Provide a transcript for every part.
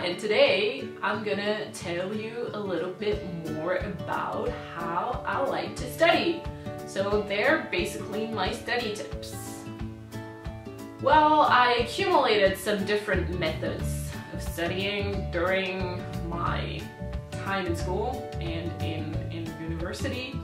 and today I'm gonna tell you a little bit more about how I like to study. So they're basically my study tips. Well, I accumulated some different methods of studying during my time in school and in university.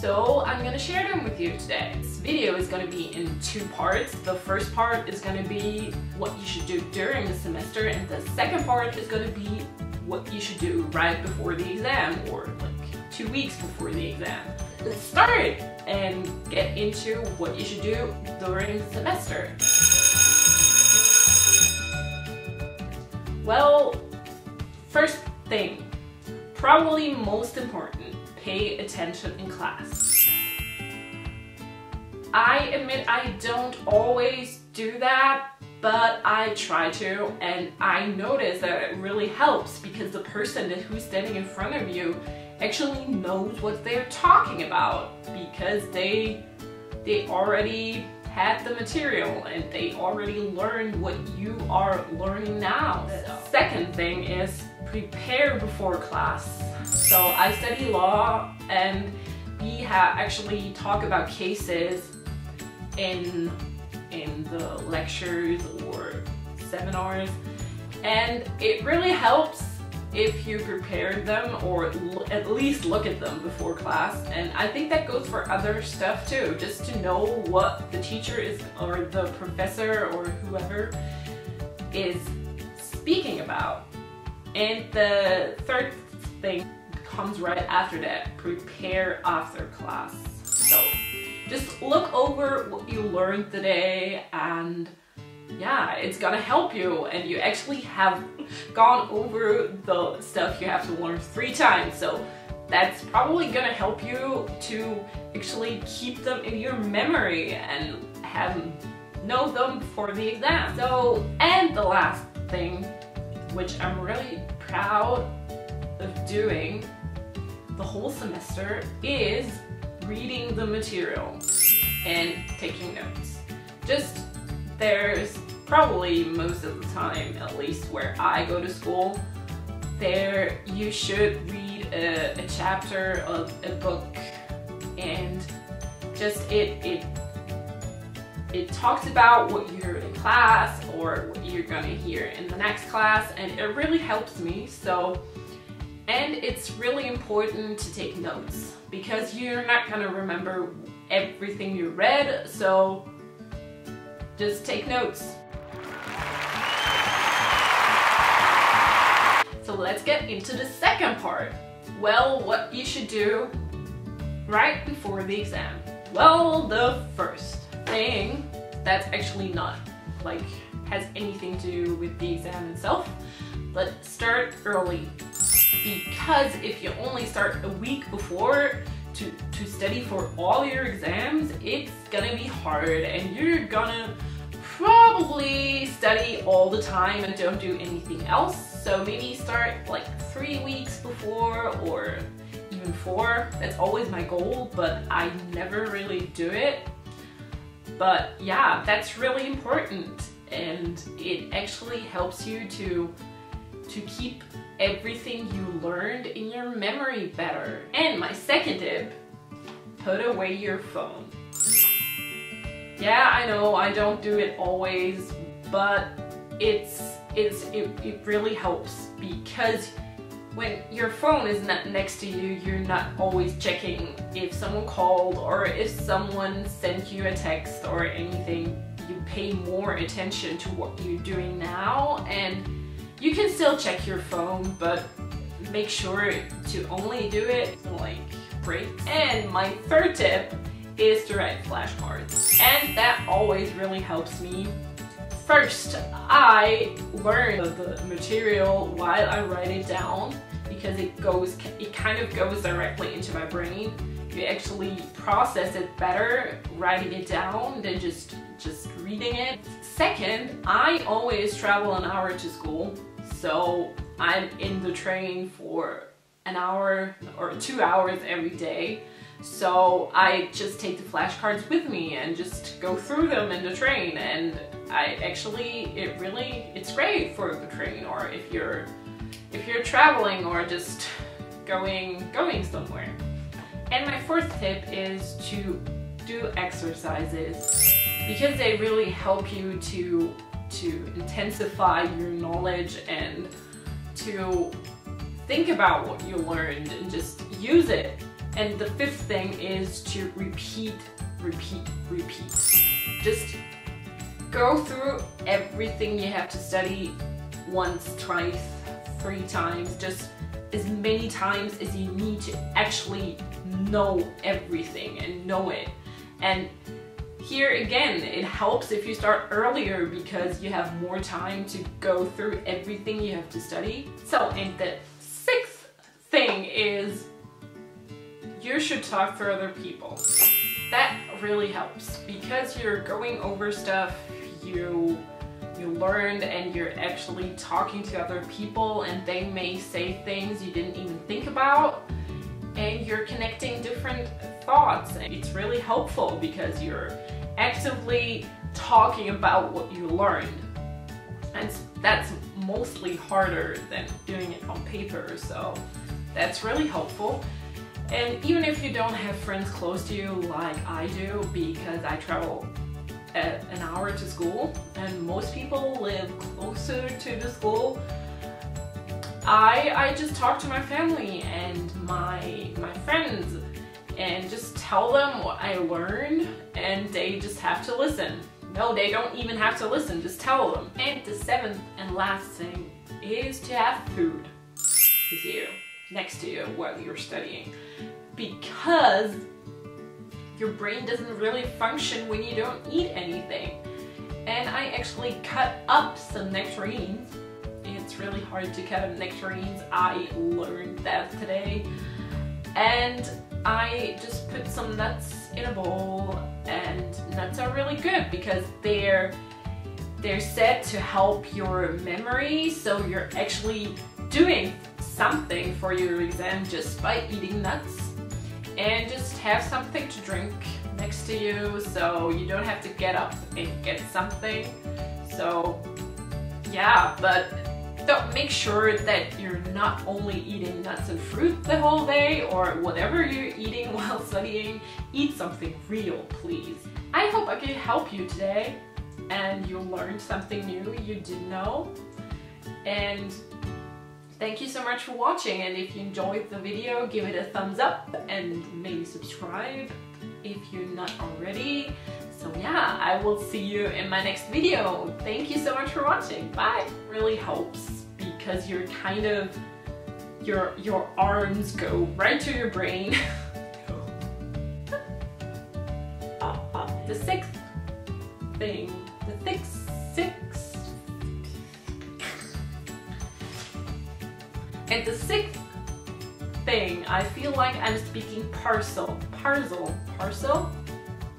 So I'm gonna share them with you today. This video is gonna be in two parts. The first part is gonna be what you should do during the semester, and the second part is gonna be what you should do right before the exam, or like 2 weeks before the exam. Let's start and get into what you should do during the semester. Well, first thing, probably most important, pay attention in class. I admit I don't always do that, but I try to, and I notice that it really helps because the person who's standing in front of you actually knows what they're talking about, because they already had the material and they already learned what you are learning now. The second thing is prepare before class. So I study law, and we actually talk about cases in the lectures or seminars, and it really helps if you prepare them or at least look at them before class. And I think that goes for other stuff too, just to know what the teacher is, or the professor or whoever is speaking about. And the third thing comes right after that, prepare after class. So just look over what you learned today, and yeah, it's gonna help you, and you actually have gone over the stuff you have to learn 3 times, so that's probably gonna help you to actually keep them in your memory and know them for the exam. So, and the last thing, which I'm really proud of doing the whole semester, is reading the material and taking notes. There's probably most of the time, at least where I go to school, you should read a chapter of a book, and just it talks about what you heard in class or what you're gonna hear in the next class, and it really helps me. So, and it's really important to take notes because you're not gonna remember everything you read, so just take notes. So let's get into the second part. Well, what you should do right before the exam. Well, the first thing that's actually not has anything to do with the exam itself, but start early. Because if you only start a week before to study for all your exams, it's gonna be hard, and you're gonna probably study all the time and don't do anything else. So maybe start like 3 weeks before, or even 4. That's always my goal, but I never really do it. But yeah, that's really important, and it actually helps you to keep everything you learned in your memory better. And my second tip, put away your phone. Yeah, I know I don't do it always, but it really helps, because when your phone is not next to you, you're not always checking if someone called or if someone sent you a text or anything. You pay more attention to what you're doing now, and you can still check your phone, but make sure to only do it like breaks. And my third tip is to write flashcards, and that always really helps me. First, I learn the material while I write it down, because it kind of goes directly into my brain. You actually process it better writing it down than just reading it. Second, I always travel an hour to school, so I'm in the train for an hour or 2 hours every day. So I just take the flashcards with me and just go through them in the train, and it's great for the train, or if you're traveling or just going somewhere. And my fourth tip is to do exercises, because they really help you to intensify your knowledge and to think about what you learned and just use it. And the fifth thing is to repeat. Just go through everything you have to study once, twice, 3 times, just as many times as you need to actually know everything and know it. And here again, it helps if you start earlier because you have more time to go through everything you have to study. So, and the sixth thing is you should talk to other people. That really helps because you're going over stuff you learned, and you're actually talking to other people, and they may say things you didn't even think about, and you're connecting different thoughts. And it's really helpful because you're actively talking about what you learned, and that's mostly harder than doing it on paper, so that's really helpful. And even if you don't have friends close to you like I do, because I travel an hour to school and most people live closer to the school, I just talk to my family and my friends and just tell them what I learned, and they just have to listen. No, they don't even have to listen, just tell them. And the seventh and last thing is to have food with you, next to you while you're studying, because your brain doesn't really function when you don't eat anything. And I actually cut up some nectarines. It's really hard to cut up nectarines. I learned that today. And I just put some nuts in a bowl, and nuts are really good because they're said to help your memory, so you're actually doing something for your exam just by eating nuts. And just have something to drink next to you so you don't have to get up and get something. So yeah, but don't make sure that you're not only eating nuts and fruit the whole day, or whatever you're eating while studying. Eat something real, please. I hope I could help you today and you learned something new you didn't know. And thank you so much for watching, and if you enjoyed the video, give it a thumbs up and maybe subscribe if you're not already. So yeah, I will see you in my next video. Thank you so much for watching. Bye. Really helps because you're kind of, your arms go right to your brain. The sixth thing, And the sixth thing, I feel like I'm speaking parcel.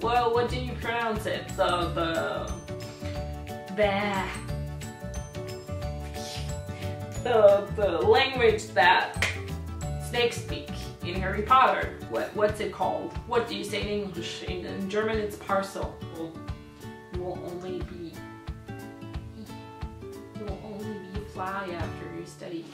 Well, what do you pronounce it? The language that snakes speak in Harry Potter. What's it called? What do you say in English? In German it's parcel. Well, you will only be a fly after you study.